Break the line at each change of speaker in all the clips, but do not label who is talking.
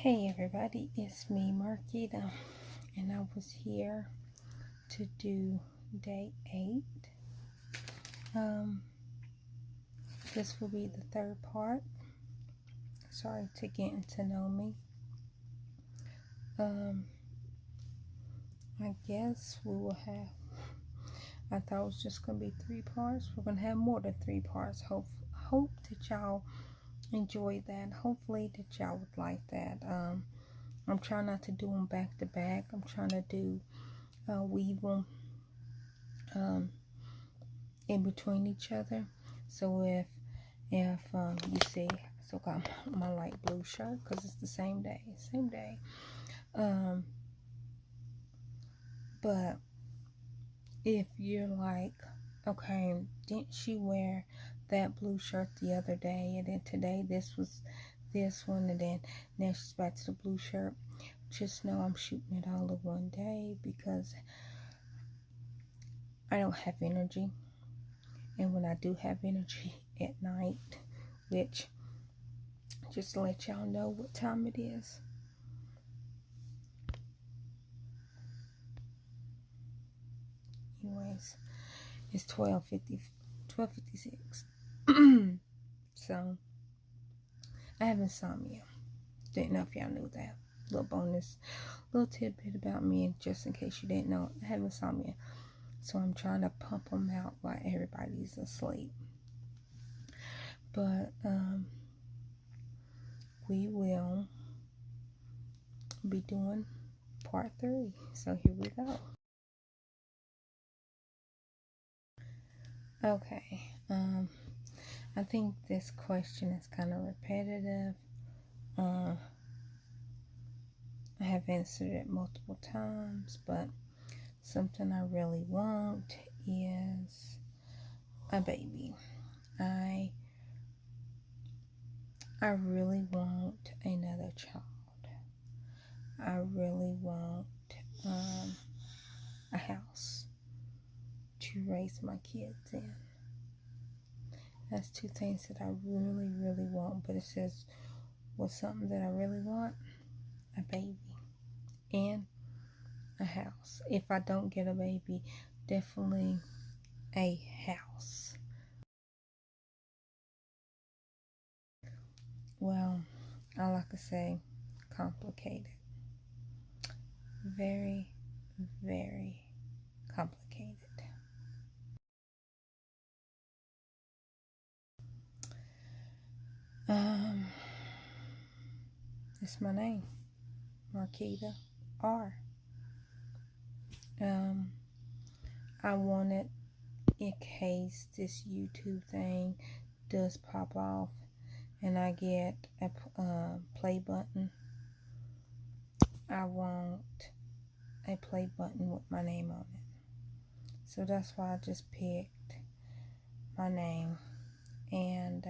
Hey everybody, it's me Marquita, and I was here to do day 8. This will be the third part. Sorry, to getting to know me. I guess we will have, I thought it was just going to be 3 parts. We're going to have more than 3 parts. Hope that y'all enjoy that. Hopefully that y'all would like that. I'm trying not to do them back to back. I'm trying to do weave them in between each other. So if you see, so got my light blue shirt because it's the same day. But if you're like, okay, didn't she wear that blue shirt the other day, and then today this was this one, and then now she's back to the blue shirt, just know I'm shooting it all in one day because I don't have energy. And when I do have energy at night, which, just to let y'all know what time it is, anyways, it's 12:56. So I have insomnia. Didn't know if y'all knew that. Little bonus, little tidbit about me, just in case you didn't know, I have insomnia. So I'm trying to pump them out while everybody's asleep. But we will be doing part 3. So here we go. Okay. I think this question is kind of repetitive. I have answered it multiple times, but something I really want is a baby. I really want another child. I really want a house to raise my kids in. That's 2 things that I really, really want. But it says, what's something that I really want? A baby and a house. If I don't get a baby, definitely a house. Well, all I can say, complicated. Very, very complicated. It's my name, Marquita R. I wanted, in case this YouTube thing does pop off and I get a play button, I want a play button with my name on it. So that's why I just picked my name. And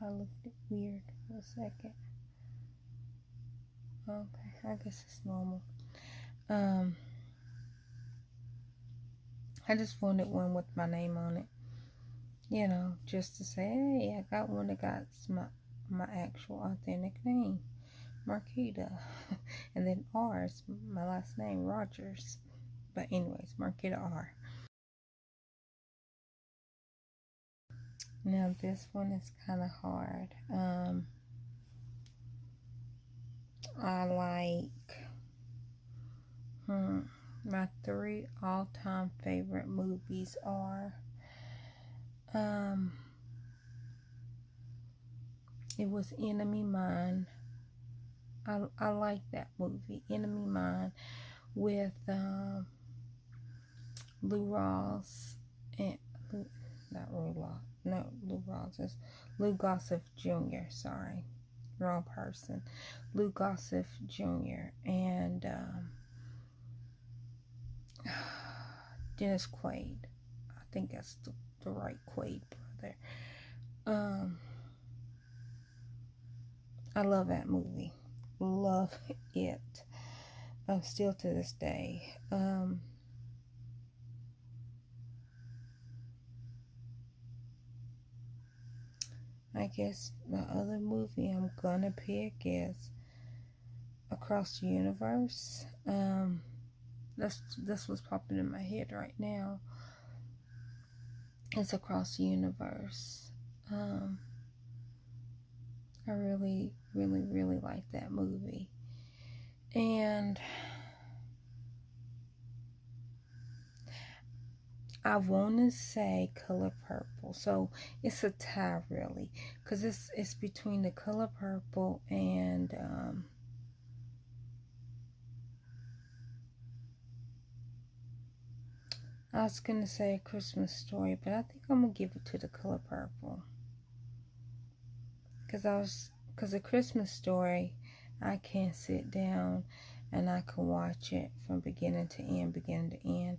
I looked weird for a second. Okay, I guess it's normal. I just wanted one with my name on it. You know, just to say, hey, I got one that got my actual authentic name, Marquita. And then R is my last name, Rogers. But anyways, Marquita R. Now this one is kind of hard. I like my 3 all-time favorite movies are it was Enemy Mine. I like that movie, Enemy Mine, with Lou Rawls and Lou Rawls is Lou Gossett Jr. Sorry, wrong person. Lou Gossett Jr. and Dennis Quaid. I think that's the right Quaid brother. I love that movie. Love it. Still to this day. I guess the other movie I'm gonna pick is Across the Universe. That's what's popping in my head right now. It's Across the Universe. I really, really, really like that movie. And I want to say Color Purple. So it's a tie, really, because it's between the Color Purple and I was gonna say A Christmas Story, but I think I'm gonna give it to the Color Purple, because A Christmas Story, I can sit down and I can watch it from beginning to end.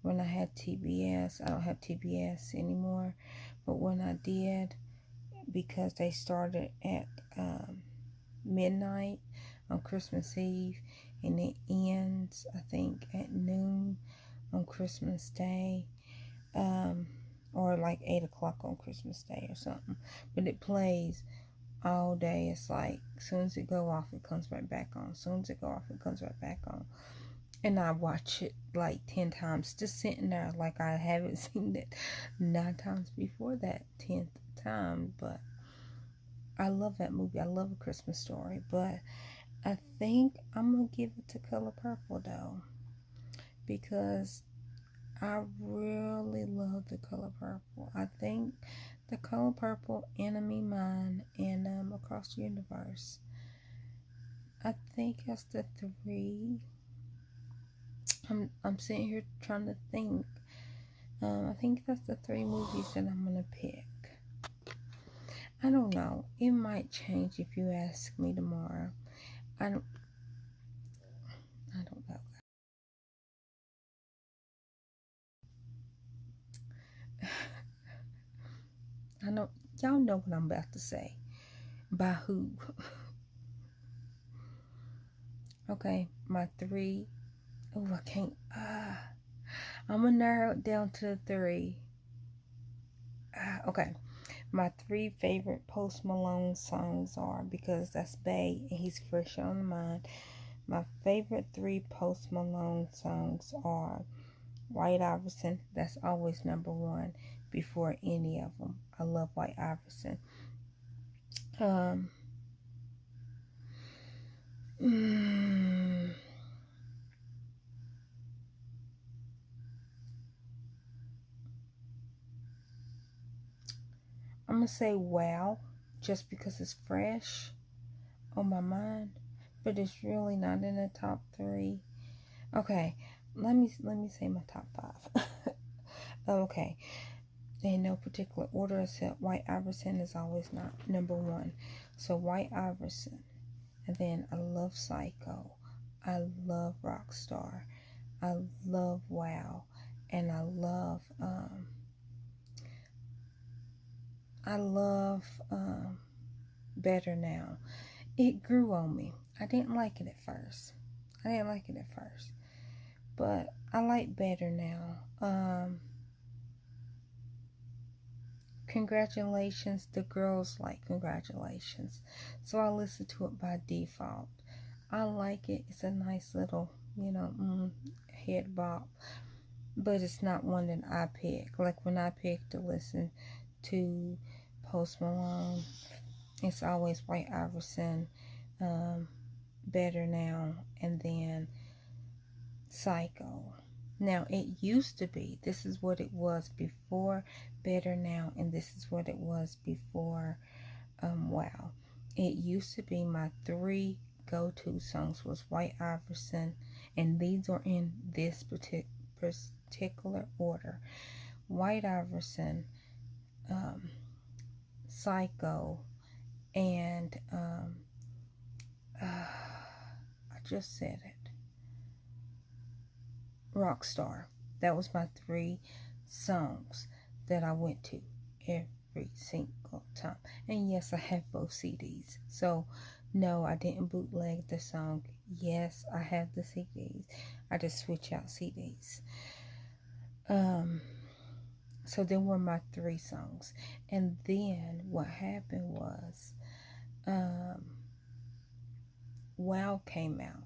When I had TBS, I don't have TBS anymore, but when I did, because they started at midnight on Christmas Eve, and it ends, I think, at noon on Christmas Day, or like 8 o'clock on Christmas Day or something. But it plays all day. It's like, as soon as it go off, it comes right back on. As soon as it go off, it comes right back on. And I watch it like 10 times, just sitting there like I haven't seen it 9 times before that 10th time. But I love that movie. I love A Christmas Story. But I think I'm going to give it to Color Purple, though, because I really love the Color Purple. I think the Color Purple, Enemy Mine, and Across the Universe, I think that's the 3. I'm sitting here trying to think. I think that's the 3 movies that I'm gonna pick. I don't know. It might change if you ask me tomorrow. I don't know. I know y'all know what I'm about to say. By who? Okay, my 3. Oh, I can't. I'm gonna narrow it down to the 3. Okay, my 3 favorite Post Malone songs are, because that's Bay and he's fresh on the mind. My favorite 3 Post Malone songs are White Iverson. That's always number 1 before any of them. I love White Iverson. I'm gonna say Wow, just because it's fresh on my mind, but it's really not in the top 3. Okay, let me say my top 5. Okay, in no particular order, except White Iverson is always not number 1. So White Iverson, and then I love Psycho, I love Rockstar, I love Wow, and I love Better Now. It grew on me. I didn't like it at first. But I like Better Now. Congratulations. The girls like Congratulations. So I listen to it by default. I like it. It's a nice little, head bop. But it's not one that I pick. Like when I pick to listen to Post Malone, it's always White Iverson, Better Now, and then Psycho. Now, it used to be, this is what it was before Better Now, and this is what it was before Wow. It used to be my 3 go-to songs was White Iverson, and these are in this particular order. White Iverson, Psycho, and I just said it, Rockstar. That was my 3 songs that I went to every single time. And yes, I have both CDs. So no, I didn't bootleg the song. Yes, I have the CDs. I just switch out CDs. So So they were my 3 songs. And then what happened was, Wow came out.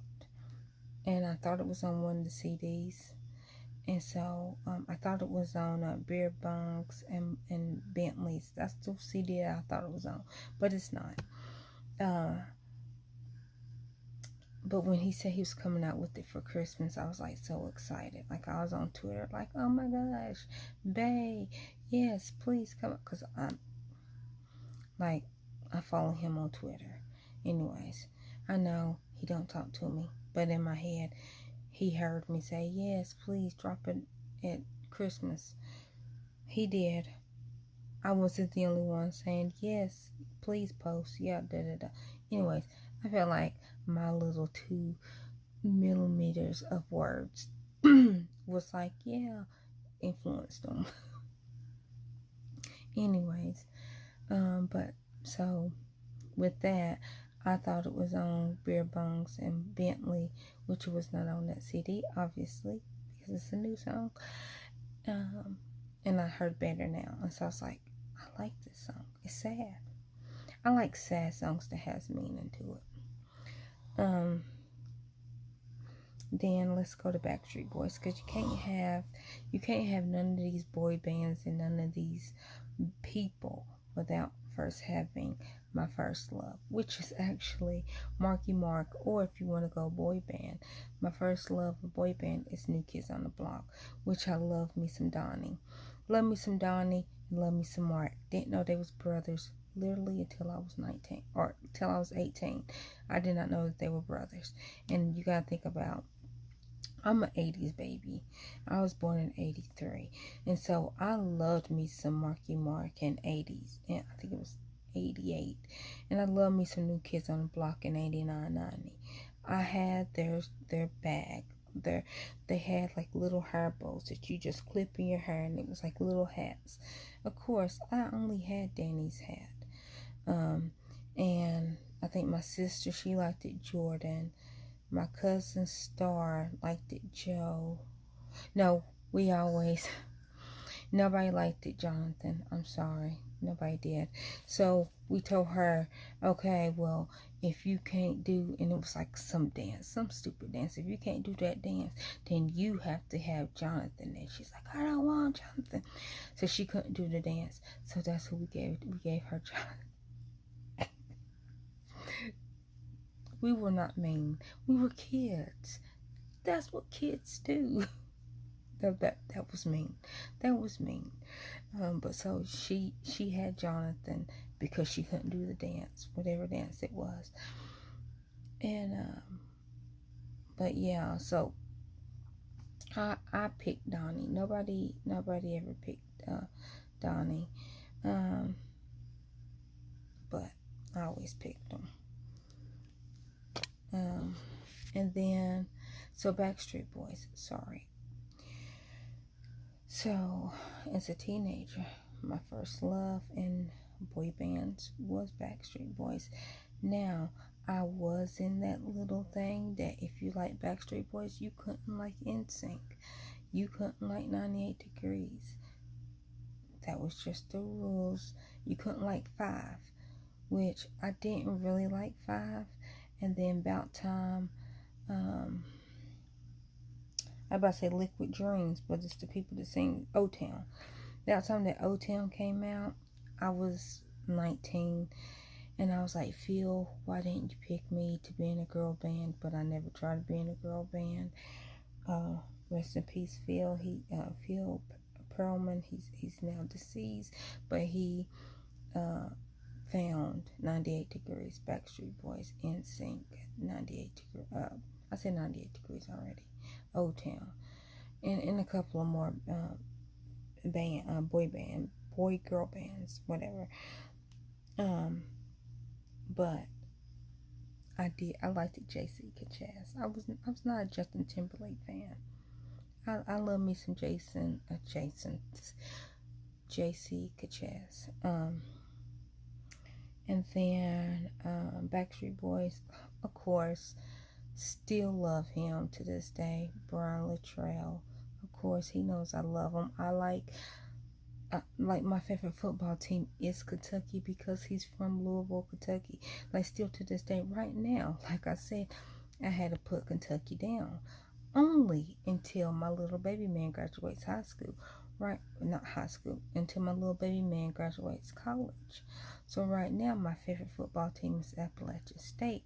And I thought it was on one of the CDs. And so I thought it was on Beer Bongs and Bentleys. That's the CD that I thought it was on. But it's not. But when he said he was coming out with it for Christmas, I was like so excited. Like I was on Twitter like, oh my gosh, bae, yes, please come up. Because I follow him on Twitter. Anyways, I know he don't talk to me. But in my head, he heard me say, yes, please drop it at Christmas. He did. I wasn't the only one saying, yes, please post. Yeah, da-da-da. Anyways, I felt like my little 2 millimeters of words was like, yeah, influenced them. Anyways, but so with that, I thought it was on Beer Bongs and Bentley, which was not on that CD, obviously, because it's a new song. And I heard better now. And so I was like, I like this song. It's sad. I like sad songs that has meaning to it. Then let's go to Backstreet Boys, because you can't have none of these boy bands and none of these people without first having My First Love, which is actually Marky Mark, or if you want to go boy band, My First Love of boy band is New Kids on the Block, which I love me some Donnie. Love me some Donnie and love me some Mark. Didn't know they was brothers literally until I was 19 or till I was 18. I did not know that they were brothers. And you gotta think about, I'm an 80s baby. I was born in 83. And so I loved me some Marky Mark in 80s. And I think it was 88. And I love me some New Kids on the Block in 89, 90. I had their bag. They had like little hair bows that you just clip in your hair, and it was like little hats. Of course, I only had Danny's hat. And I think my sister, she liked it Jordan. My cousin Star liked it Joe. No, nobody liked it Jonathan. I'm sorry. Nobody did. So we told her, okay, well, if you can't do, and it was like some dance, some stupid dance. If you can't do that dance, then you have to have Jonathan. And she's like, I don't want Jonathan. So she couldn't do the dance. So that's who we gave her Jonathan. We were not mean. We were kids. That's what kids do. That was mean. That was mean. But so she had Jonathan because she couldn't do the dance, whatever dance it was. And but yeah, so I picked Donnie. Nobody ever picked Donnie. But I always picked him. And then, so Backstreet Boys, sorry. So, as a teenager, my first love in boy bands was Backstreet Boys. Now, I was in that little thing that if you like Backstreet Boys, you couldn't like NSYNC. You couldn't like 98 Degrees. That was just the rules. You couldn't like Five, which I didn't really like Five. And then about time, I'm about to say Liquid Dreams, but it's the people that sing O-Town. About time that O-Town came out, I was 19, and I was like, Phil, why didn't you pick me to be in a girl band? But I never tried to be in a girl band. Rest in peace, Phil. Phil Pearlman. He's now deceased, but he found 98 Degrees, Backstreet Boys, NSYNC, 98 Degrees. I said 98 Degrees already. O-Town, and a couple of more boy girl bands, whatever. But I liked JC Kachaz. I was not a Justin Timberlake fan. I love me some JC Kachaz. And then Backstreet Boys, of course, still love him to this day. Brian Littrell, of course, he knows I love him. I like like my favorite football team is Kentucky because he's from Louisville, Kentucky. Like still to this day, right now, like I said, I had to put Kentucky down only until my little baby man graduates high school. Right, not high school, until my little baby man graduates college. So right now, my favorite football team is Appalachian State.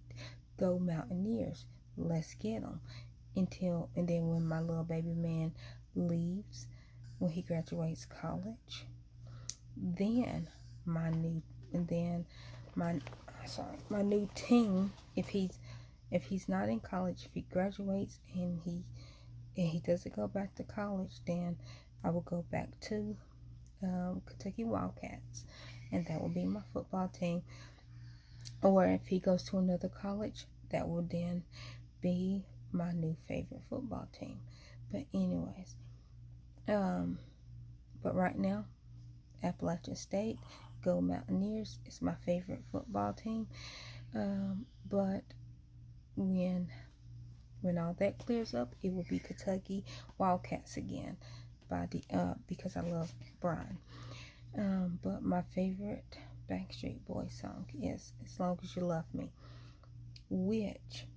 Go Mountaineers! Let's get them. And then when my little baby man leaves, when he graduates college, then my new and then my my new team, if he's not in college, if he graduates and he doesn't go back to college, then I will go back to Kentucky Wildcats, and that will be my football team. Or if he goes to another college, that will then be my new favorite football team. But anyways, but right now, Appalachian State, Go Mountaineers is my favorite football team. But when all that clears up, it will be Kentucky Wildcats again, because I love Brian. But my favorite Backstreet Boys song is "As Long as You Love Me," which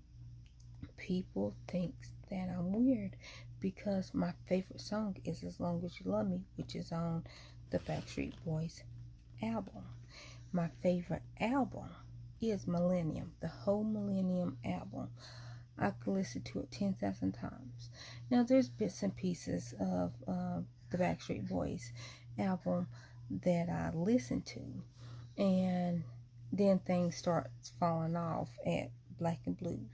people think that I'm weird because my favorite song is "As Long as You Love Me," which is on the Backstreet Boys album. My favorite album is Millennium, the whole Millennium album. I could listen to it 10,000 times. Now, there's bits and pieces of the Backstreet Boys album that I listen to, and then things start falling off at Black and Blue,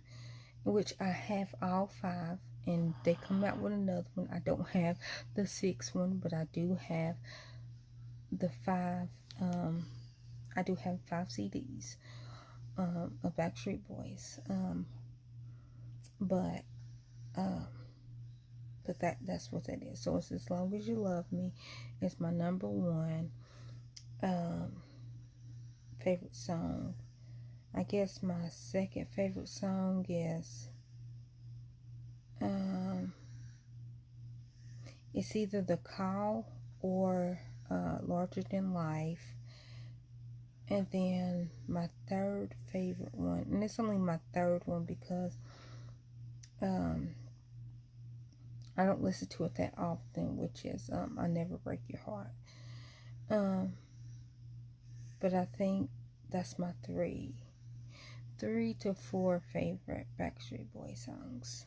which I have all 5, and they come out with another one. I don't have the 6th one, but I do have the 5. I do have 5 CDs of Backstreet Boys. But that's what that is. So it's "As Long as You Love Me" is my number 1 favorite song. I guess my second favorite song is it's either "The Call" or "Larger Than Life." And then my third favorite one, and it's only my third one because I don't listen to it that often, which is "I Never Break Your Heart." But I think that's my 3 to 4 favorite Backstreet Boys songs.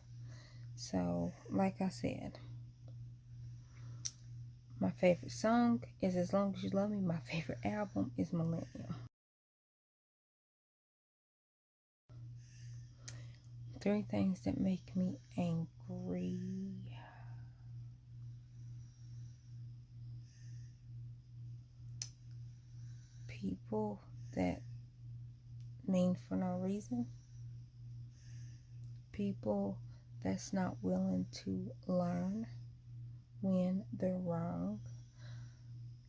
So, like I said, my favorite song is "As Long as You Love Me." My favorite album is Millennium. 3 things that make me angry. People that mean for no reason. People that's not willing to learn when they're wrong.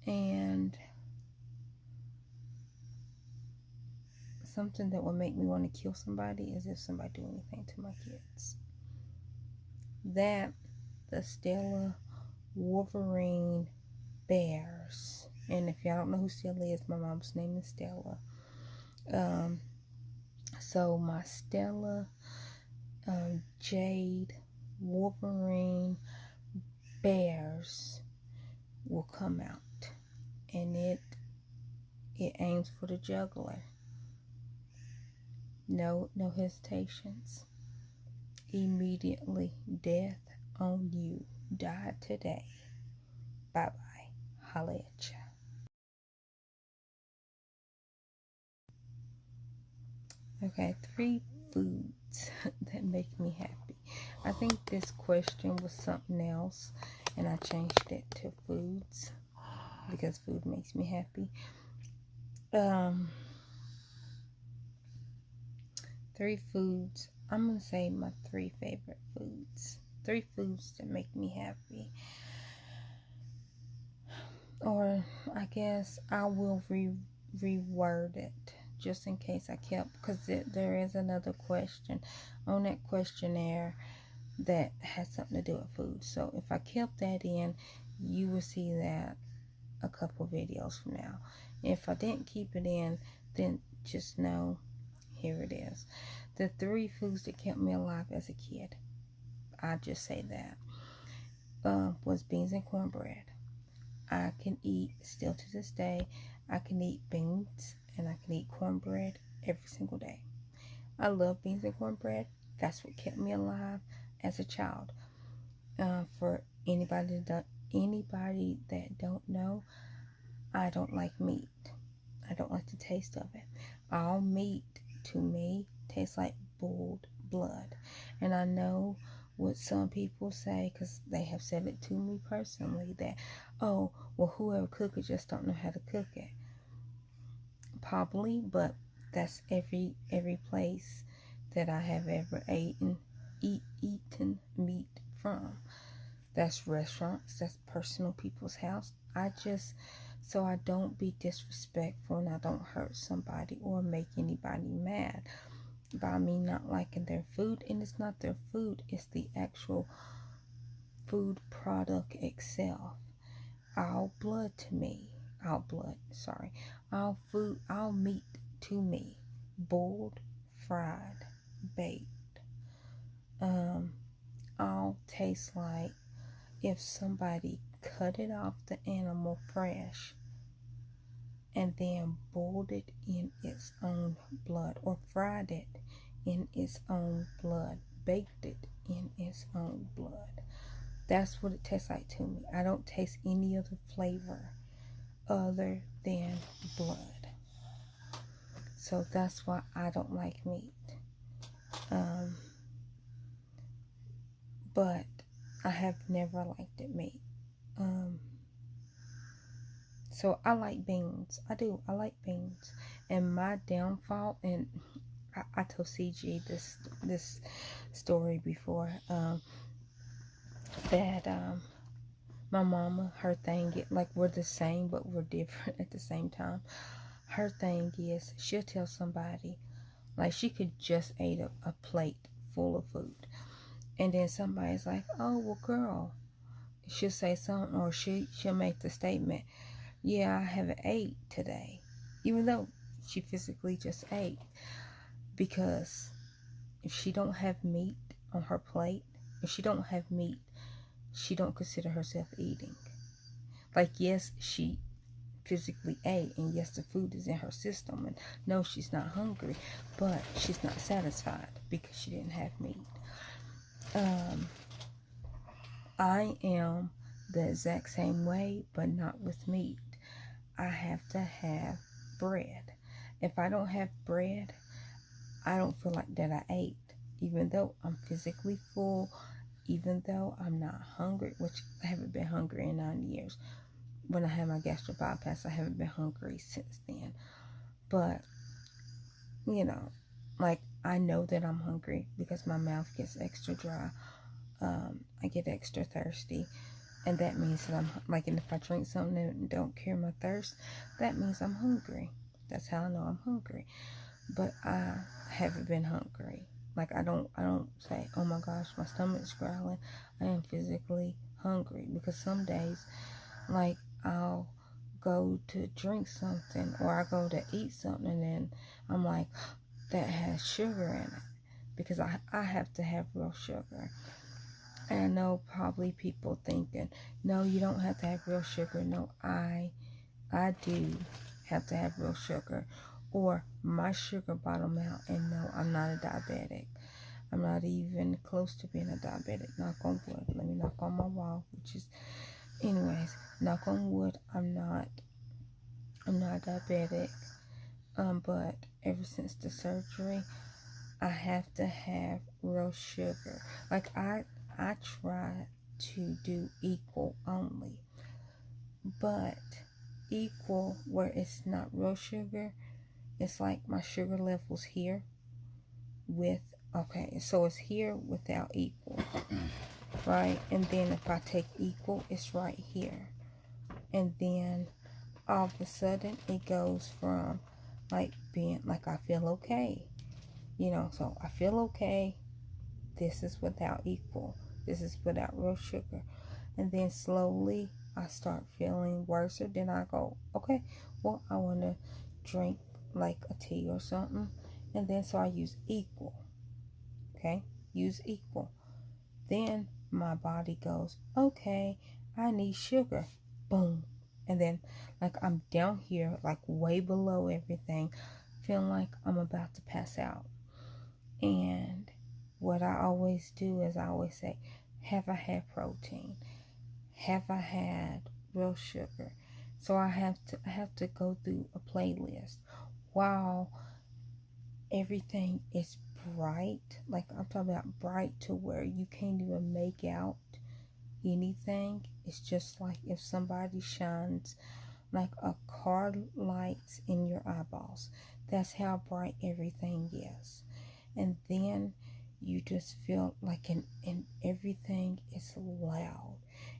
And something that would make me want to kill somebody is if somebody do anything to my kids. That, the Stella Wolverine Bears. And if y'all don't know who Stella is, my mom's name is Stella. So my Stella Jade Wolverine Bears will come out, and it aims for the jugular. No hesitations. Immediately, death on you. Die today. Bye bye. Holla at ya. Okay, 3 foods that make me happy. I think this question was something else, and I changed it to foods because food makes me happy. 3 foods. I'm gonna say my 3 favorite foods. 3 foods that make me happy. Or I guess I will reword it just in case I kept, because there is another question on that questionnaire that has something to do with food. So if I kept that in, you will see that a couple videos from now. If I didn't keep it in, then just know, here it is. The 3 foods that kept me alive as a kid, I just say that, was beans and cornbread. I can eat, still to this day, I can eat beans and I can eat cornbread every single day. I love beans and cornbread. That's what kept me alive as a child. For anybody that don't know, I don't like meat. I don't like the taste of it. All meat to me tastes like boiled blood. And I know what some people say, because they have said it to me personally, that, oh, well, whoever cook it just don't know how to cook it. Probably, but that's every place that I have ever eaten meat from. That's restaurants, that's personal people's house. So I don't be disrespectful and I don't hurt somebody or make anybody mad by me not liking their food. And it's not their food, it's the actual food product itself. All meat to me, boiled, fried, baked, all tastes like if somebody cut it off the animal fresh and then boiled it in its own blood, or fried it in its own blood, baked it in its own blood. That's what it tastes like to me. I don't taste any other flavor other than blood. So that's why I don't like meat. But I have never liked it meat. So I like beans. I do. I like beans. And my downfall, and I told CG this story before, that my mama, her thing, like, we're the same but we're different at the same time. Her thing is, she'll tell somebody, like, she could just eat a plate full of food, and then somebody's like, oh, well, girl, she'll say something, or she'll make the statement, yeah, I haven't ate today, even though she physically just ate. Because if she don't have meat on her plate, if she don't have meat, she don't consider herself eating. Like, yes, she physically ate, and yes, the food is in her system, and no, she's not hungry, but she's not satisfied because she didn't have meat. I am the exact same way, but not with meat. I have to have bread. If I don't have bread, I don't feel like that I ate, even though I'm physically full, even though I'm not hungry, which I haven't been hungry in 9 years. When I had my gastric bypass, I haven't been hungry since then. But, you know, like, I know that I'm hungry because my mouth gets extra dry. I get extra thirsty. And that means that I'm, like, and if I drink something that don't cure my thirst, that means I'm hungry. That's how I know I'm hungry. But I haven't been hungry. Like, I don't say, oh my gosh, my stomach's growling. I am physically hungry. Because some days, like, I'll go to drink something, or I go to eat something, and then I'm like, that has sugar in it. Because I have to have real sugar. And I know probably people thinking, no, you don't have to have real sugar. No, I do have to have real sugar, or my sugar bottom out. And no, I'm not a diabetic. I'm not even close to being a diabetic. Knock on wood. Let me knock on my wall, which is, anyways, knock on wood. I'm not diabetic. But ever since the surgery, I have to have real sugar. Like, I try to do equal only, but equal where it's not real sugar, it's like my sugar level's here with, okay, so it's here without equal, right? And then if I take equal, it's right here. And then all of a sudden it goes from like being like, I feel okay, you know, so I feel okay. This is without equal. This is without real sugar. And then slowly I start feeling worse, then I go, okay, well, I want to drink like a tea or something. And then so I use equal. Okay, use equal. Then my body goes, okay, I need sugar. Boom. And then like I'm down here, like way below everything, feeling like I'm about to pass out. And what I always do is I always say, have I had protein? Have I had real sugar? So I have to go through a playlist while everything is bright. Like I'm talking about bright to where you can't even make out anything. It's just like if somebody shines like a car lights in your eyeballs. That's how bright everything is. And then you just feel like and everything is loud.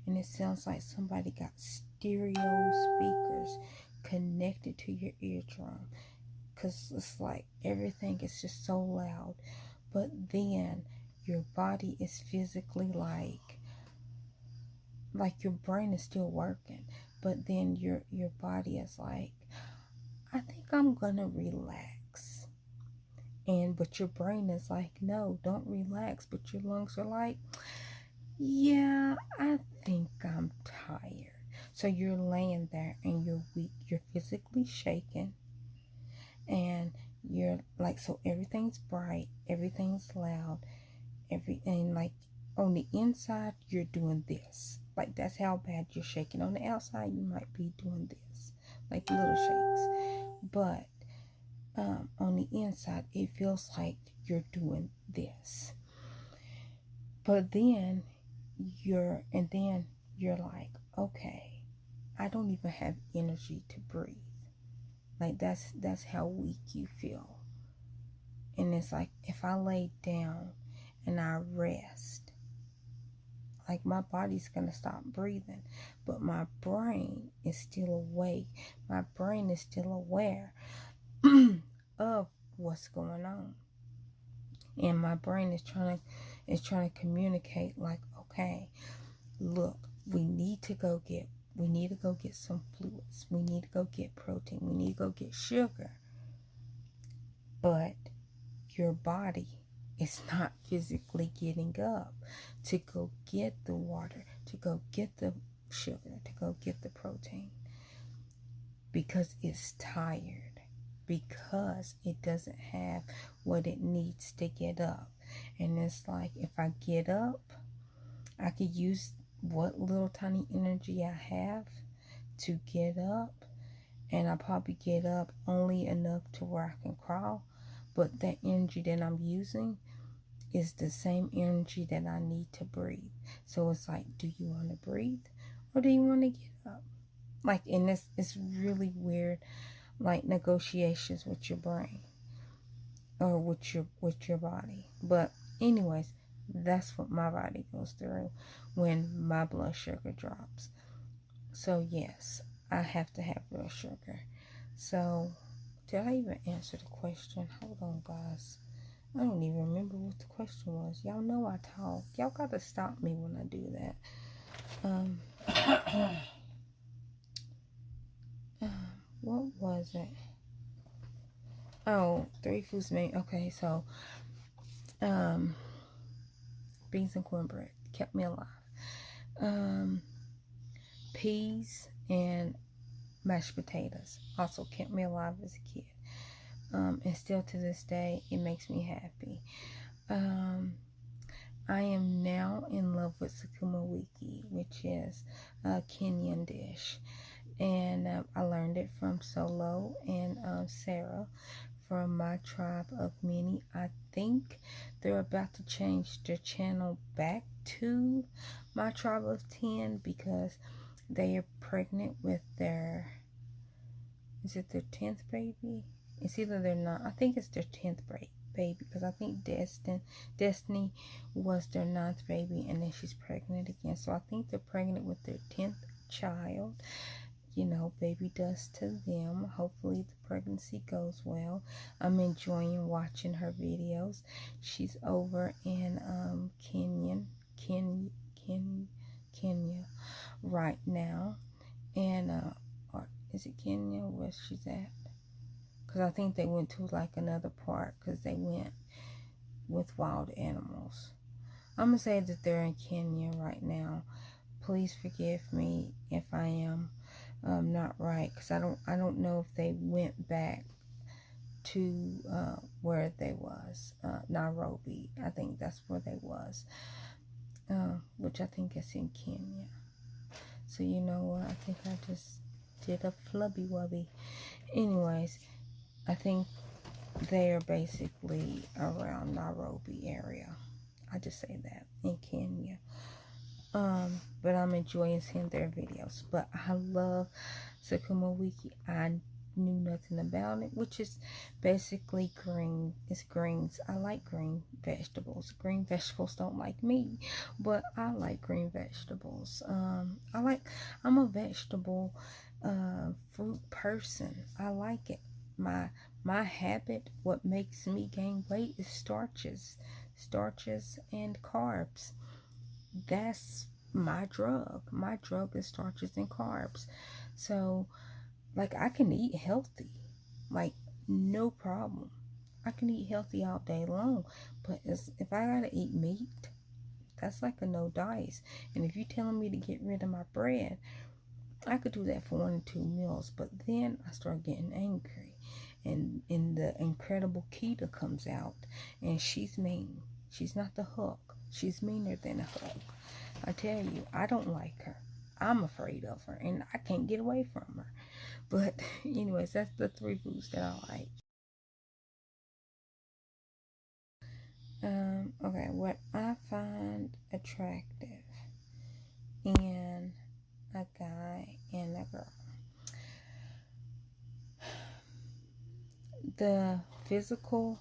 And it sounds like somebody got stereo speakers connected to your eardrum. Because it's like everything is just so loud. But then your body is physically like your brain is still working. But then your body is like, I think I'm gonna relax. But your brain is like, no, don't relax. But your lungs are like, yeah, I think I'm tired. So you're laying there and you're weak. You're physically shaking. And you're like, so everything's bright. Everything's loud. Everything like on the inside, you're doing this. Like that's how bad you're shaking. On the outside, you might be doing this. Like little shakes. But on the inside, it feels like you're doing this. But then you're like, okay, I don't even have energy to breathe. Like that's how weak you feel. And it's like if I lay down and I rest, like my body's gonna stop breathing, but my brain is still awake. My brain is still aware of what's going on, and my brain is trying to communicate like, okay, look, we need to go get some fluids, we need to go get protein, we need to go get sugar. But your body is not physically getting up to go get the water, to go get the sugar, to go get the protein, because it's tired, because it doesn't have what it needs to get up. And it's like, if I get up, I could use what little tiny energy I have to get up, and I probably get up only enough to where I can crawl. But that energy that I'm using is the same energy that I need to breathe. So it's like, do you want to breathe or do you want to get up? Like, and it's really weird, like negotiations with your brain or with your body. But anyways, that's what my body goes through when my blood sugar drops. So yes, I have to have real sugar. So did I even answer the question? Hold on, guys. I don't even remember what the question was. Y'all know I talk. Y'all gotta stop me when I do that. What was it? Oh, 3 foods made. Okay, so beans and cornbread kept me alive. Peas and mashed potatoes also kept me alive as a kid. And still to this day, it makes me happy. I am now in love with sukuma wiki, which is a Kenyan dish. And I learned it from Solo and Sarah from My Tribe of Many. I think they're about to change their channel back to My Tribe of 10 because they are pregnant with their, is it their 10th baby? It's either they're not, I think it's their 10th baby, because I think Destiny was their 9th baby, and then she's pregnant again. So I think they're pregnant with their 10th child. You know, baby dust to them. Hopefully the pregnancy goes well. I'm enjoying watching her videos. She's over in Kenya right now. And, or is it Kenya? Where she's at? Because I think they went to like another part because they went with wild animals. I'm going to say that they're in Kenya right now. Please forgive me if I am not right, because I don't know if they went back to where they was, Nairobi. I think that's where they was, which I think is in Kenya. So you know what? I think I just did a flubby wubby. Anyways, I think they are basically around Nairobi area. I just say that, in Kenya. But I'm enjoying seeing their videos. But I love Sukuma Wiki. I knew nothing about it, which is basically green. It's greens. I like green vegetables. Green vegetables don't like me, but I like green vegetables. I'm a vegetable fruit person. I like it. My habit, what makes me gain weight, is starches and carbs. That's my drug. My drug is starches and carbs. So, like, I can eat healthy, like, no problem. I can eat healthy all day long, but if I gotta eat meat, that's like a no dice. And if you're telling me to get rid of my bread, I could do that for 1 or 2 meals, but then I start getting angry, and the Incredible Keita comes out, and she's mean. She's not the Hook. She's meaner than a Hook. I tell you, I don't like her. I'm afraid of her, and I can't get away from her. But anyways, that's the 3 foods that I like. Okay, what I find attractive in a guy and a girl. The physical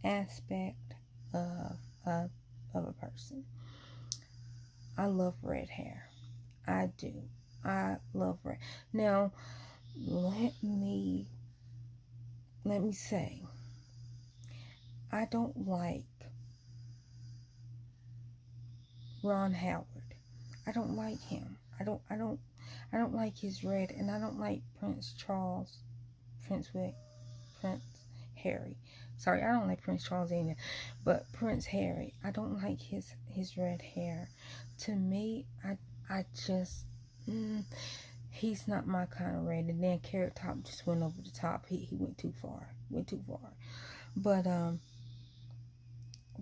aspect of a person. I love red hair. I do. I love red. Now, let me say, I don't like Ron Howard. I don't like him. I don't like his red, and I don't like Prince Harry. Sorry, I don't like Prince Charles either, but Prince Harry. I don't like his red hair. To me, I just he's not my kind of red. And then Carrot Top just went over the top. He went too far.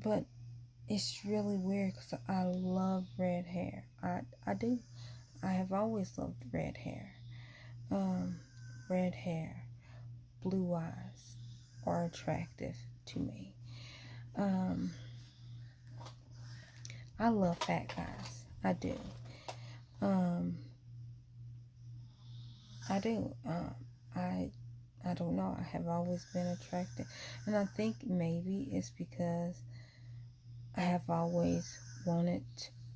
But it's really weird because I love red hair. I do. I have always loved red hair. Red hair, blue eyes are attractive to me. I love fat guys. I do. I do. I don't know. I have always been attracted, and I think maybe it's because I have always wanted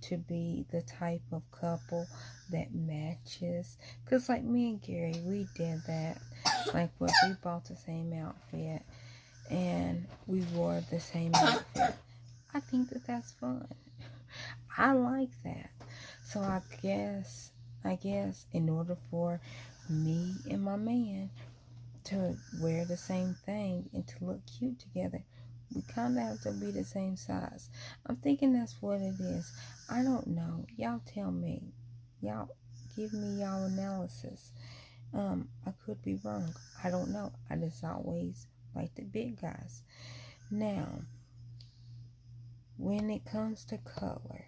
to be the type of couple that matches. Cause like me and Gary, we did that. Like, where we bought the same outfit and we wore the same outfit. I think that that's fun. I like that. So I guess in order for me and my man to wear the same thing and to look cute together, we kind of have to be the same size. I'm thinking that's what it is. I don't know. Y'all tell me. Y'all give me y'all analysis. I could be wrong. I don't know. I just always like the big guys. Now, when it comes to color,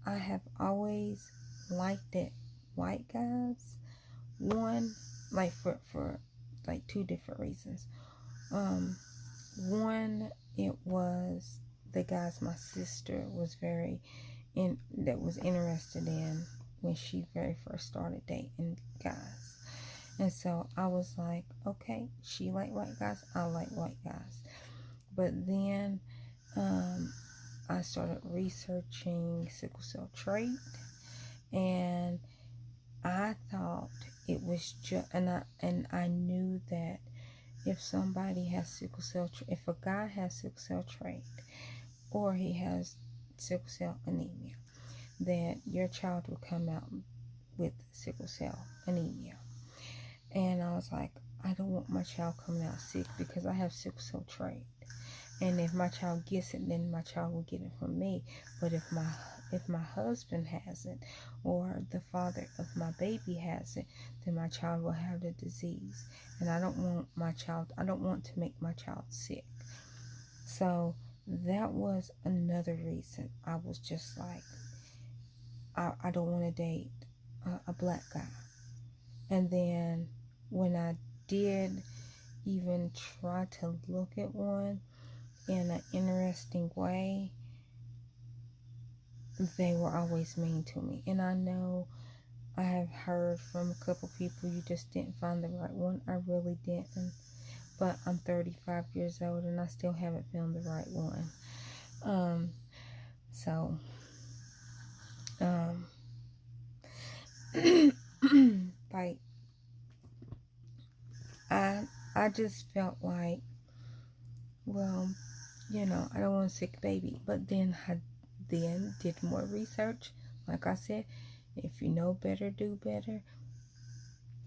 I have always liked it. White guys, one, like for like 2 different reasons. One, it was the guys my sister was was interested in when she very first started dating guys. And so I was like, okay, she like white guys, I like white guys. But then I started researching sickle cell trait, and I thought it was just, and I knew that if somebody has sickle cell, if a guy has sickle cell trait, or he has sickle cell anemia, that your child will come out with sickle cell anemia. And I was like, I don't want my child coming out sick because I have sickle cell trait. And if my child gets it, then my child will get it from me. But if my husband has it, or the father of my baby has it, then my child will have the disease. And I don't want to make my child sick. So that was another reason I was just like, I don't want to date a black guy. And then when I did even try to look at one in an interesting way, they were always mean to me. And I know I have heard from a couple people, you just didn't find the right one. I really didn't. But I'm 35 years old and I still haven't found the right one. Like, I just felt like, well, I don't want a sick baby. But then I did more research. Like I said, if you know better, do better.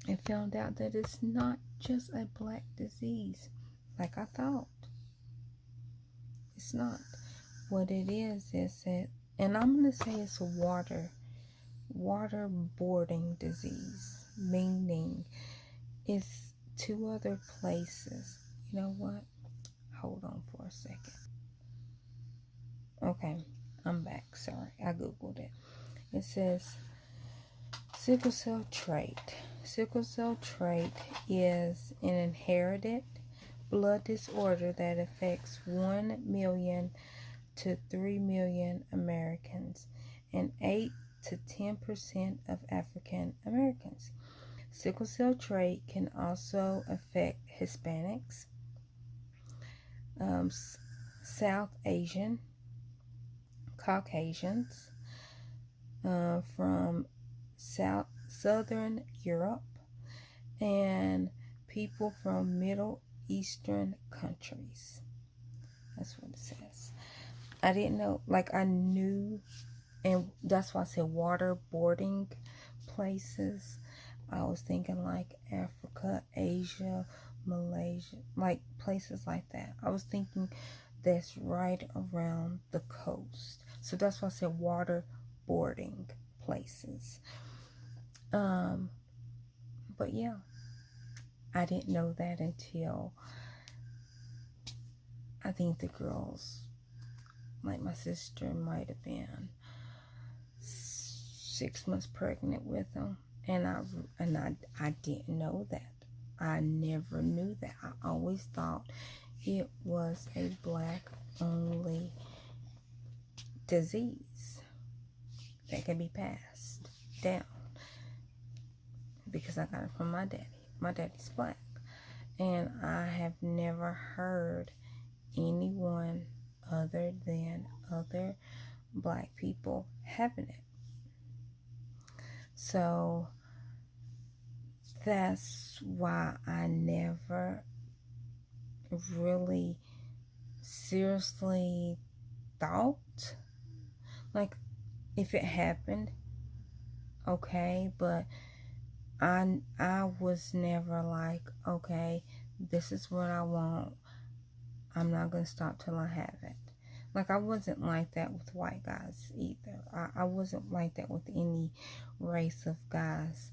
And found out that it's not just a black disease like I thought. It's not. What it is that, and I'm going to say it's a waterboarding disease, meaning it's 2 other places. You know what? Hold on for a second. Okay, I'm back. Sorry, I googled it. It says sickle cell trait. Sickle cell trait is an inherited blood disorder that affects 1 million to 3 million Americans and 8 to 10% of African Americans. Sickle cell trait can also affect Hispanics, South Asian, Caucasians, from Southern Europe, and people from Middle Eastern countries. That's what it says. I didn't know, like I knew, and that's why I said waterboarding places. I was thinking like Africa, Asia, Malaysia, like places like that. I was thinking that's right around the coast. So that's why I said waterboarding places. But yeah, I didn't know that until I think the girls, like my sister, might have been 6 months pregnant with them, and I didn't know that. I never knew that. I always thought it was a black only disease that can be passed down because I got it from my daddy. My daddy's black, and I have never heard anyone other than other black people having it. So that's why I never really seriously thought, like, if it happened, okay, but I was never like, okay, this is what I want, I'm not going to stop till I have it. Like, I wasn't like that with white guys either. I wasn't like that with any race of guys.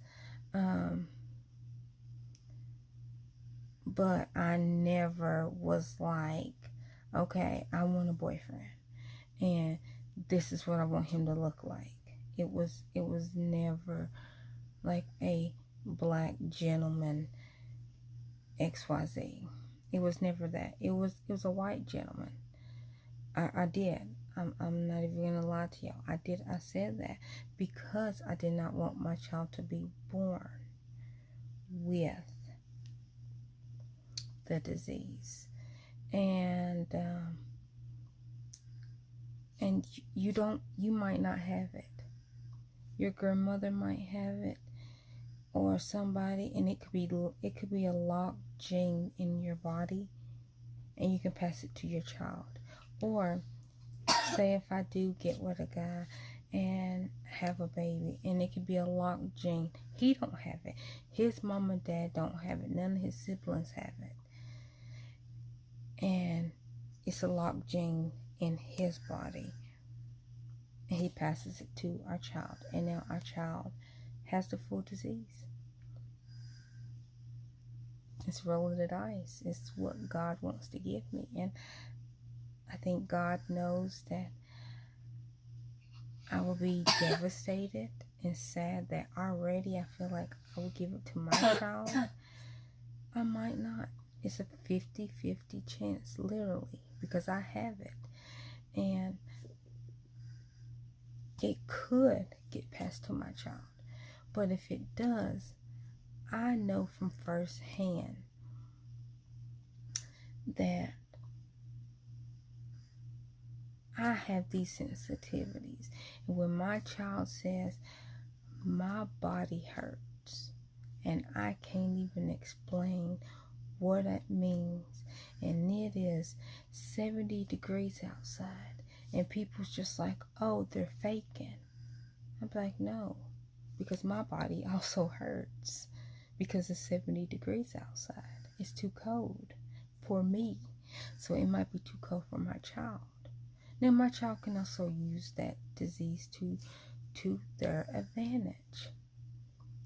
But I never was like, okay, I want a boyfriend, and this is what I want him to look like. It was never like a black gentleman XYZ. It was never that. It was a white gentleman. I did. I'm not even gonna lie to y'all. I said that because I did not want my child to be born with the disease. And you might not have it. Your grandmother might have it, or somebody, and it could be a locked gene in your body, and you can pass it to your child. Or say if I do get with a guy and have a baby, and it could be a locked gene. He don't have it. His mom and dad don't have it. None of his siblings have it. And it's a locked gene in his body. And he passes it to our child. And now our child has the full disease. It's rolling the dice. It's what God wants to give me. And I think God knows that I will be devastated and sad that already I feel like I will give it to my child. I might not. It's a 50-50 chance, literally, because I have it. And it could get passed to my child. But if it does, I know from firsthand that I have these sensitivities. And when my child says, my body hurts, and I can't even explain what that means, and it is 70 degrees outside, and people's just like, oh, they're faking. I'm like, no, because my body also hurts because it's 70 degrees outside. It's too cold for me, so it might be too cold for my child. Now, my child can also use that disease to their advantage.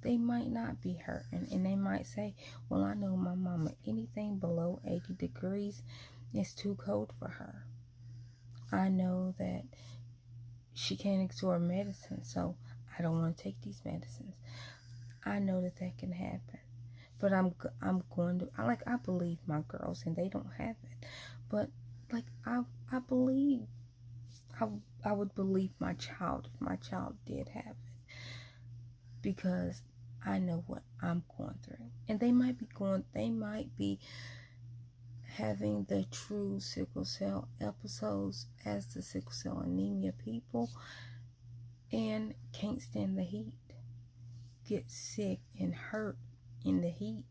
They might not be hurting, and they might say, well, I know my mama, anything below 80 degrees is too cold for her. I know that she can't absorb medicine, so I don't want to take these medicines. I know that that can happen, but I'm going to, I believe my girls, and they don't have it, but like I believe, I would believe my child if my child did have it, because I know what I'm going through. And they might be having the true sickle cell episodes as the sickle cell anemia people, and can't stand the heat, get sick and hurt in the heat.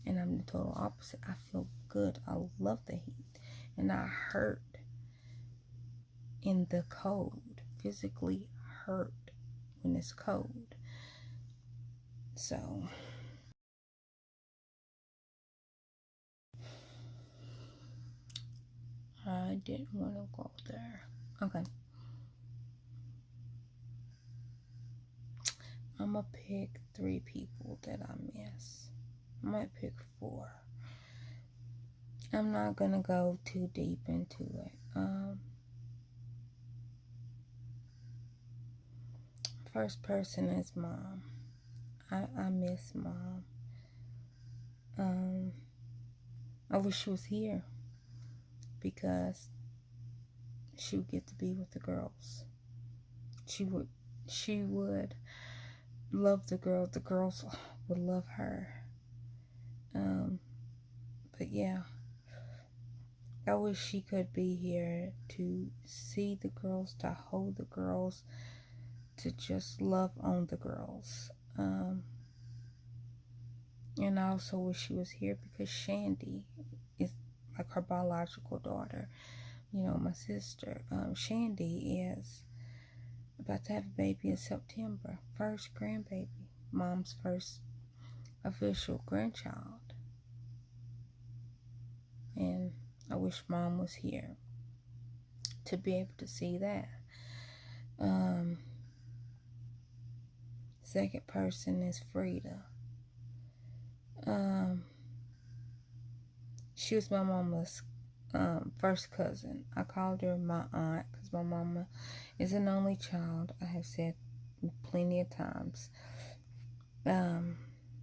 And I'm the total opposite. I feel good. I love the heat, and I hurt in the cold, physically hurt when it's cold. So I didn't want to go there. Okay, I'm gonna pick 3 people that I miss. I might pick 4. I'm not gonna go too deep into it. First person is Mom. I miss Mom. I wish she was here, because she would get to be with the girls. She would love the girls. The girls would love her. But yeah, I wish she could be here to see the girls, to hold the girls, to just love on the girls. And I also wish she was here because Shandy is like her biological daughter. You know, my sister. Shandy is about to have a baby in September. First grandbaby. Mom's first official grandchild. And I wish Mom was here to be able to see that. Second person is Frida. She was my mama's first cousin. I called her my aunt because my mama is an only child. I have said plenty of times. But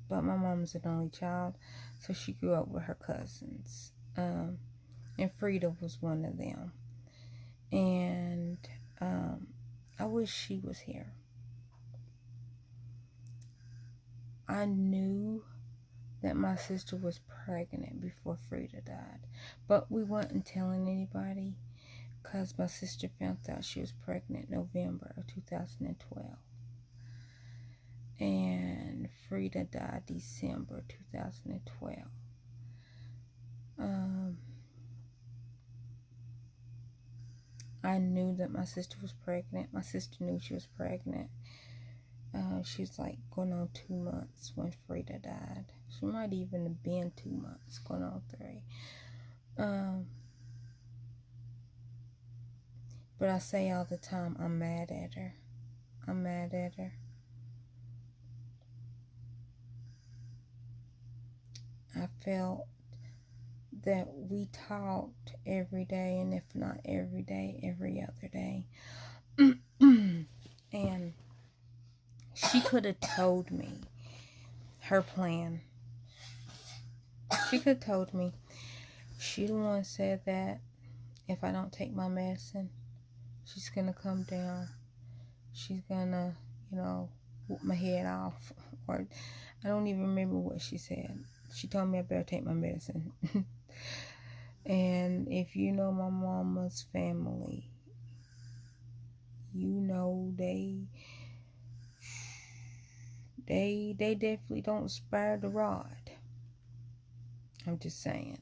my mom's an only child, so she grew up with her cousins. And Frida was one of them. And I wish she was here. I knew that my sister was pregnant before Frida died, but we weren't telling anybody because my sister found out she was pregnant November of 2012, and Frida died December 2012. I knew that my sister was pregnant. My sister knew she was pregnant. She was like going on 2 months when Frida died. She might even have been 2 months, going on 3. But I say all the time, I'm mad at her. I'm mad at her. I felt that we talked every day, and if not every day, every other day. And she could have told me her plan. She could have told me. She the one said that if I don't take my medicine, she's gonna come down. She's gonna, whoop my head off. Or I don't even remember what she said. She told me I better take my medicine. And if you know my mama's family, you know they definitely don't spare the rod. I'm just saying.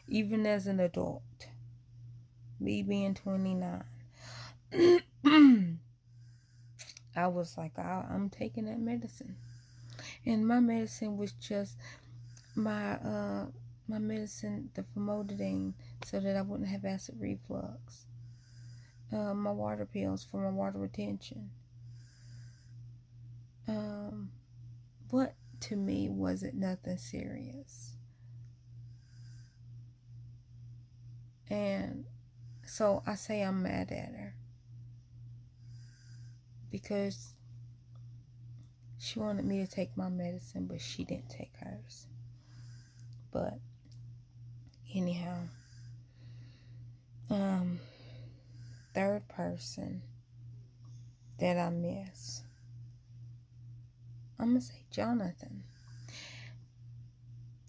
Even as an adult, me being 29, I was like, I'm taking that medicine. And my medicine was just my medicine, the famotidine, so that I wouldn't have acid reflux. My water pills for my water retention. But to me, wasn't nothing serious. And so I say I'm mad at her because she wanted me to take my medicine, but she didn't take hers. But anyhow, third person that I miss, I'm gonna say Jonathan.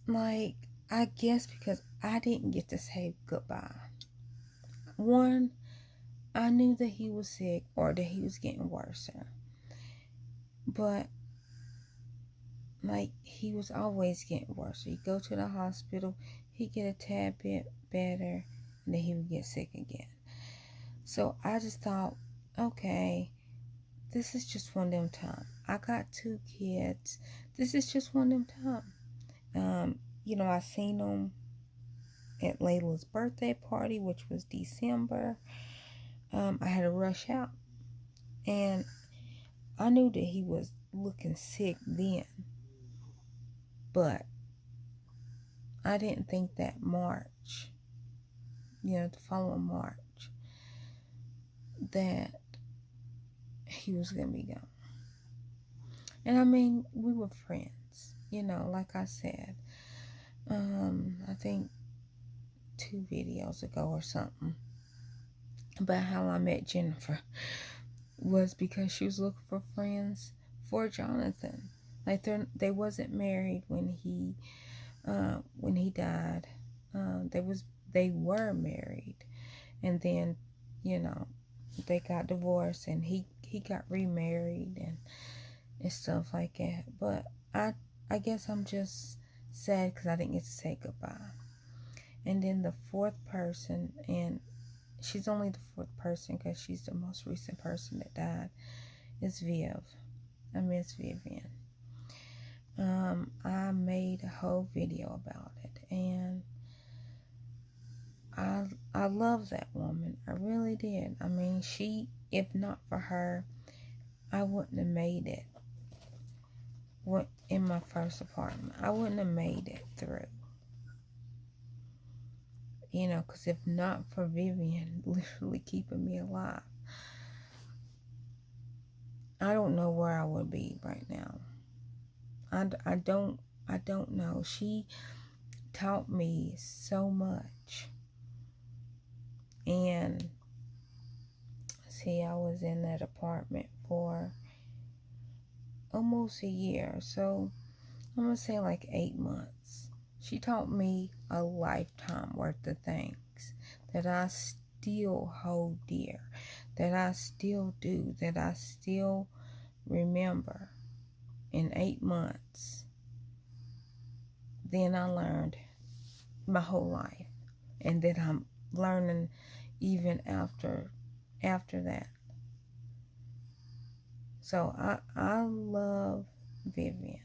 Like, I guess because I didn't get to say goodbye. One, I knew that he was sick or that he was getting worse. But, like, he was always getting worse. He'd go to the hospital, he'd get a tad bit better, and then he would get sick again. So I just thought, okay, this is just one of them times. I got 2 kids. This is just one of them times. I seen him at Layla's birthday party, which was December. I had to rush out. And I knew that he was looking sick then. But I didn't think that March, the following March, that he was going to be gone. And I mean, we were friends, like I said. I think 2 videos ago or something about how I met Jennifer was because she was looking for friends for Jonathan. Like they wasn't married when he died. They were married, and then they got divorced, and he got remarried and stuff like that. But I guess I'm just sad because I didn't get to say goodbye. And then the 4th person, and she's only the 4th person because she's the most recent person that died, is Viv. I miss Vivian. I made a whole video about it, and I love that woman. I really did. I mean, if not for her, I wouldn't have made it. In my first apartment, I wouldn't have made it through. Because if not for Vivian literally keeping me alive, I don't know where I would be right now. I don't know. She taught me so much. And see, I was in that apartment for almost a year. So I'm going to say like 8 months. She taught me a lifetime worth of things that I still hold dear, that I still do, that I still remember in 8 months. Then I learned my whole life, and that I'm learning even after after that. So I love Vivian.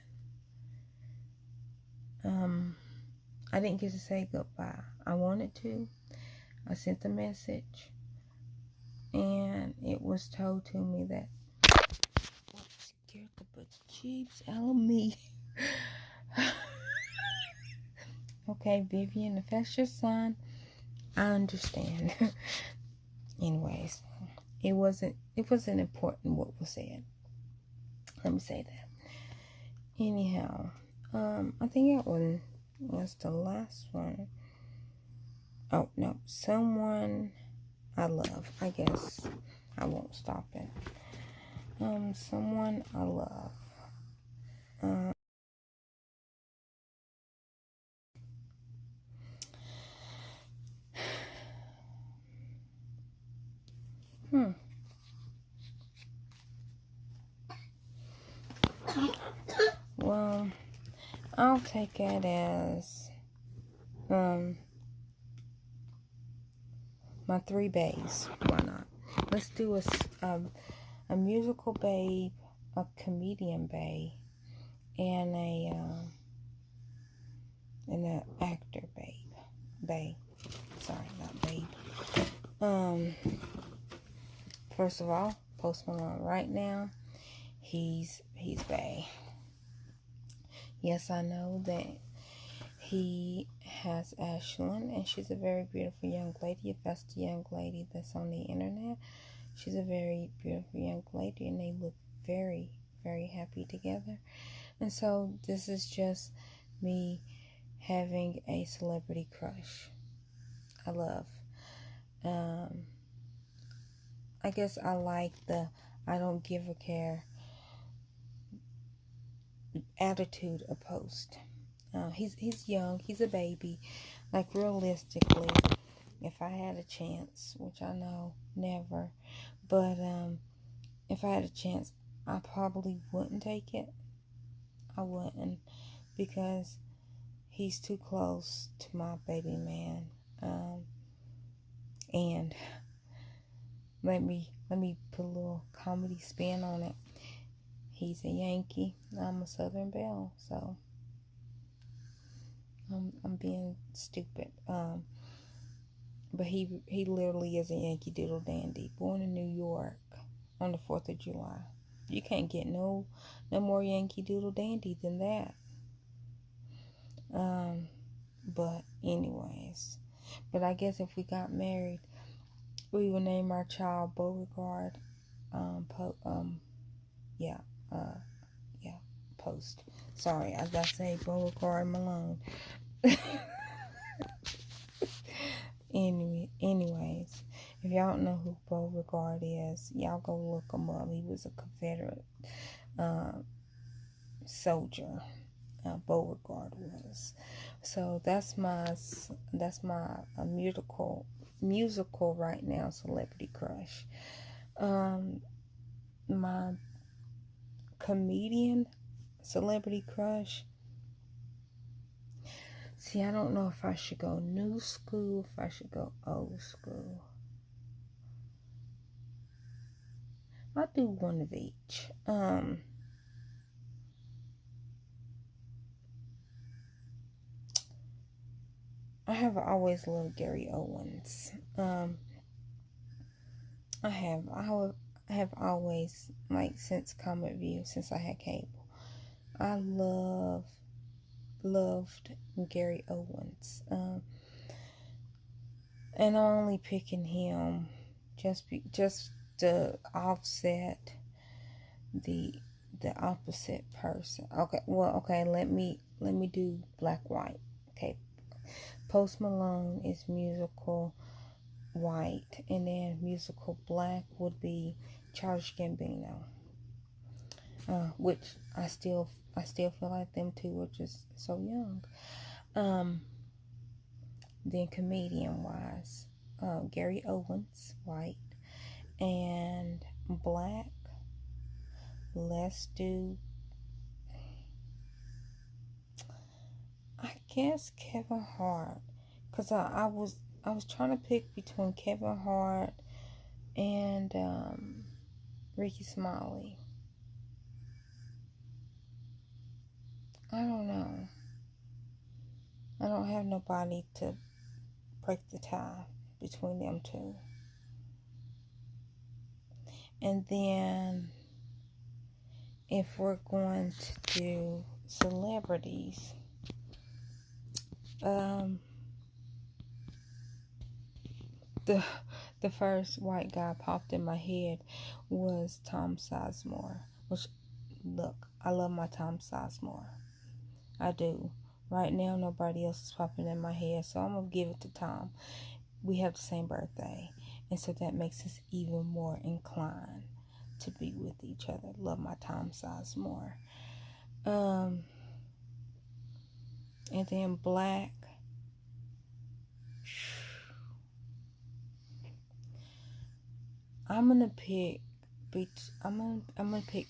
I didn't get to say goodbye. I wanted to. I sent a message, and it was told to me that scared the bejeeps out of me. Okay, Vivian, if that's your son, I understand. Anyways, it wasn't important what was said. Let me say that. Anyhow, I think that one was the last one. Oh no, someone I love. I guess I won't stop it. Someone I love. Well, I'll take it as my 3 bays. Why not? Let's do a musical babe, a comedian babe, and an actor babe. Sorry, not babe. First of all, Post Malone. Right now, he's bae. Yes, I know that he has Ashlyn, and she's a very beautiful young lady. If that's the young lady that's on the internet, she's a very beautiful young lady, and they look very, very happy together. And so this is just me having a celebrity crush. I love. I guess I like the I don't give a care attitude of Post. He's young. He's a baby. Like, realistically, if I had a chance, which I know never, but if I had a chance, I probably wouldn't take it. I wouldn't, because he's too close to my baby man. And let me put a little comedy spin on it. He's a Yankee. I'm a Southern Belle, so I'm being stupid. But he literally is a Yankee Doodle Dandy, born in New York on the 4th of July. You can't get no more Yankee Doodle Dandy than that. But anyways, but I guess if we got married, we would name our child Beauregard. Post. Sorry, I gotta say Beauregard Malone. Anyways, if y'all don't know who Beauregard is, y'all go look him up. He was a Confederate soldier. Beauregard was. So that's my musical right now celebrity crush. My comedian celebrity crush. See, I don't know if I should go new school, if I should go old school. I'll do one of each. I have always loved Gary Owens. I have always, like, since Comic View, since I had cable, I loved Gary Owens. And I'm only picking him just to offset the opposite person. Okay, let me do black white. Okay, Post Malone is musical white, and then musical black would be Charles Gambino, which I still feel like them two are just so young. Then comedian wise, Gary Owens, white, and black. Let's do, I guess, Kevin Hart, cause I was trying to pick between Kevin Hart, and Ricky Smiley. I don't know. I don't have nobody to break the tie between them two. And then if we're going to do celebrities, the first white guy popped in my head was Tom Sizemore. Which, look, I love my Tom Sizemore. I do. Right now, nobody else is popping in my head, so I'm going to give it to Tom. We have the same birthday, and so that makes us even more inclined to be with each other. Love my Tom Sizemore. And then black. I'm gonna pick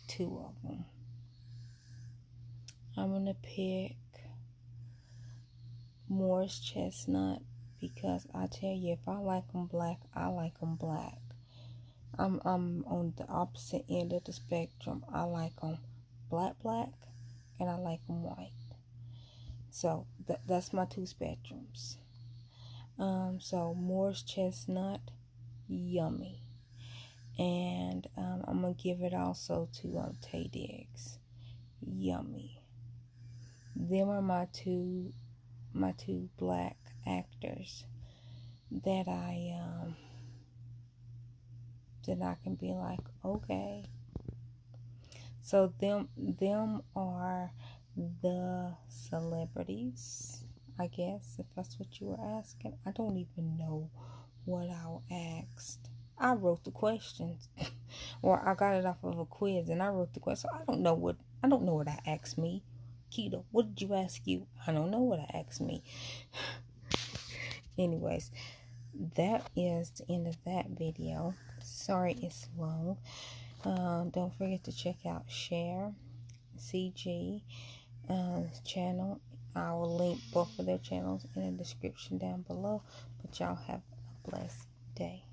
two of them. I'm gonna pick Morris Chestnut, because I tell you, if I like them black, I like them black. I'm on the opposite end of the spectrum. I like them black, and I like them white. So that's my two spectrums. So Morris Chestnut, yummy. And I'm gonna give it also to Tay Diggs, yummy. Them are my two black actors that I can be like, okay. So them are the celebrities, I guess, if that's what you were asking. I don't even know what I asked. I wrote the questions, or I got it off of a quiz, and I wrote the question. I don't know what I asked me. Keto, what did you ask you? I don't know what I asked me. Anyways, that is the end of that video. Sorry it's long. Don't forget to check out Cher, CG channel. I will link both of their channels in the description down below. But y'all have a blessed day.